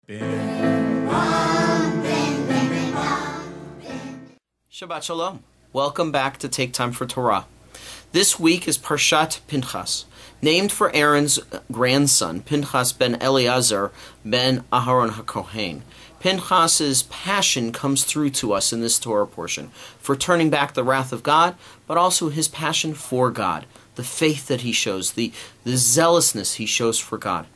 Shabbat Shalom. Welcome back to Take Time for Torah. This week is Parshat Pinchas, named for Aaron's grandson, Pinchas ben Eleazar ben Aharon HaKohen. Pinchas's passion comes through to us in this Torah portion for turning back the wrath of God, but also his passion for God, the faith that he shows, the zealousness he shows for God.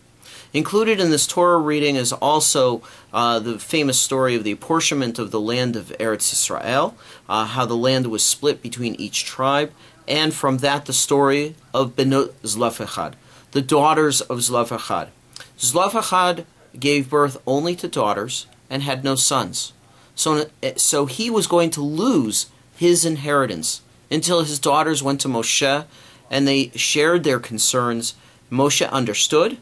Included in this Torah reading is also the famous story of the apportionment of the land of Eretz Yisrael, how the land was split between each tribe, and from that the story of Benot Zlafechad, the daughters of Zlafechad. Zlafechad gave birth only to daughters and had no sons. So he was going to lose his inheritance until his daughters went to Moshe and they shared their concerns. Moshe understood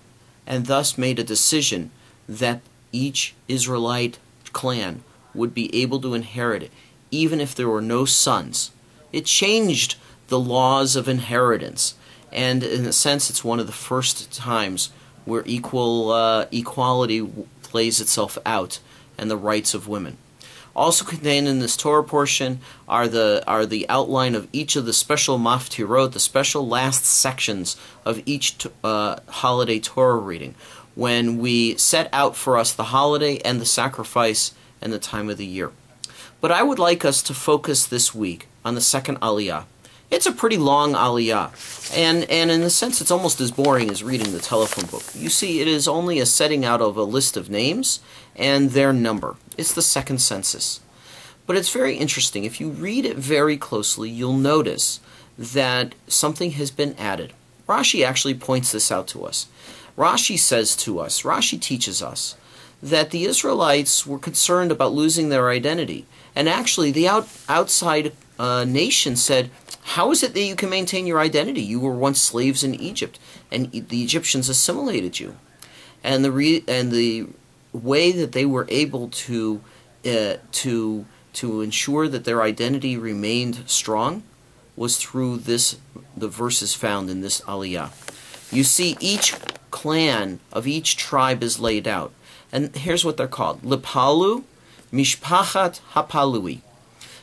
and thus made a decision that each Israelite clan would be able to inherit it, even if there were no sons. It changed the laws of inheritance, and in a sense it's one of the first times where equality plays itself out and the rights of women. Also contained in this Torah portion are the outline of each of the special maftirot, the special last sections of each holiday Torah reading, when we set out for us the holiday and the sacrifice and the time of the year. But I would like us to focus this week on the second aliyah. It's a pretty long aliyah, and in a sense it's almost as boring as reading the telephone book. You see, it is only a setting out of a list of names and their number. It's the second census. But it's very interesting. If you read it very closely, you'll notice that something has been added. Rashi actually points this out to us. Rashi teaches us that the Israelites were concerned about losing their identity. And actually the outside nation said, how is it that you can maintain your identity? You were once slaves in Egypt, and the Egyptians assimilated you. And the way that they were able to ensure that their identity remained strong was through the verses found in this aliyah. You see, each clan of each tribe is laid out. And here's what they're called. Lepalu, Mishpachat HaPalui.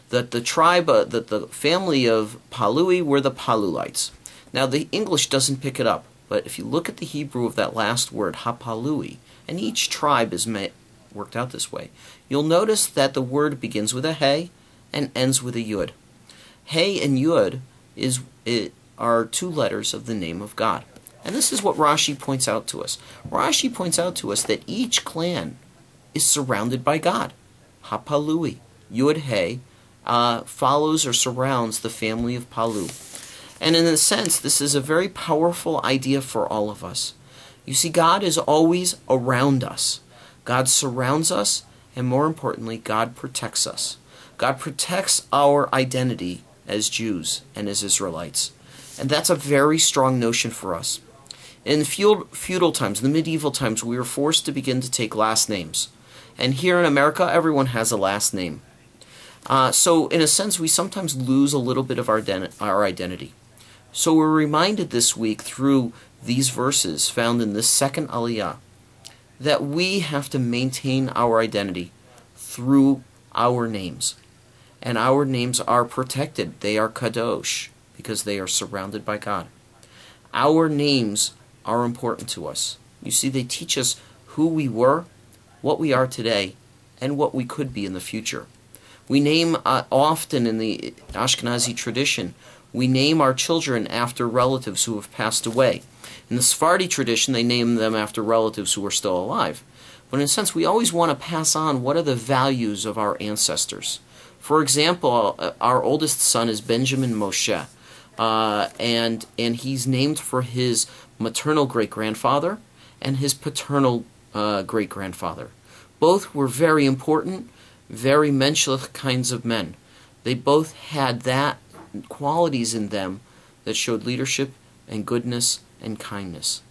That the tribe, that the family of Palui were the Palulites. Now the English doesn't pick it up, but if you look at the Hebrew of that last word, HaPalui, and each tribe is worked out this way, you'll notice that the word begins with a Hey and ends with a Yud. Hey and Yud are two letters of the name of God. And this is what Rashi points out to us. Rashi points out to us that each clan is surrounded by God. HaPalui, Yud Hey, follows or surrounds the family of Palu. And in a sense, this is a very powerful idea for all of us. You see, God is always around us. God surrounds us, and more importantly, God protects us. God protects our identity as Jews and as Israelites. And that's a very strong notion for us. In the feudal times, the medieval times, we were forced to begin to take last names. And here in America, everyone has a last name. So in a sense, we sometimes lose a little bit of our identity. So we're reminded this week through these verses found in this second aliyah that we have to maintain our identity through our names. And our names are protected. They are kadosh because they are surrounded by God. Our names are important to us. You see, they teach us who we were, what we are today, and what we could be in the future. We name often in the Ashkenazi tradition, we name our children after relatives who have passed away. In the Sephardi tradition, they name them after relatives who are still alive. But in a sense, we always want to pass on what are the values of our ancestors. For example, our oldest son is Benjamin Moshe, and he's named for his maternal great-grandfather and his paternal great-grandfather. Both were very important, very menschlich kinds of men. They both had that qualities in them that showed leadership and goodness and kindness.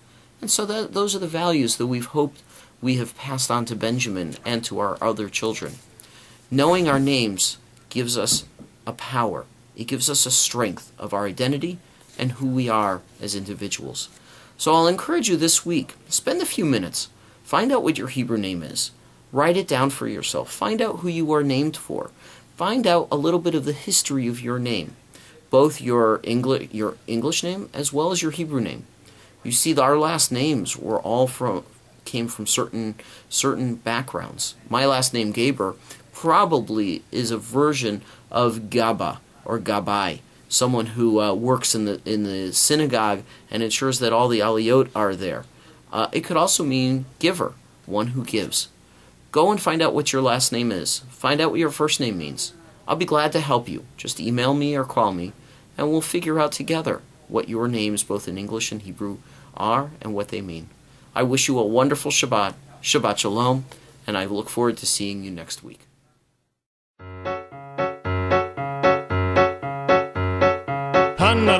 And so those are the values that we've hoped we have passed on to Benjamin and to our other children. Knowing our names gives us a power. It gives us a strength of our identity and who we are as individuals. So I'll encourage you this week, spend a few minutes Find out what your Hebrew name is. Write it down for yourself. Find out who you are named for. Find out a little bit of the history of your name, both your English name as well as your Hebrew name. You see, our last names were all came from certain backgrounds. My last name, Gaber, probably is a version of Gaba or Gabai, someone who works in the synagogue and ensures that all the aliyot are there. It could also mean giver, one who gives. Go and find out what your last name is. Find out what your first name means. I'll be glad to help you. Just email me or call me, and we'll figure out together what your names, both in English and Hebrew, are and what they mean. I wish you a wonderful Shabbat. Shabbat Shalom, and I look forward to seeing you next week. Handa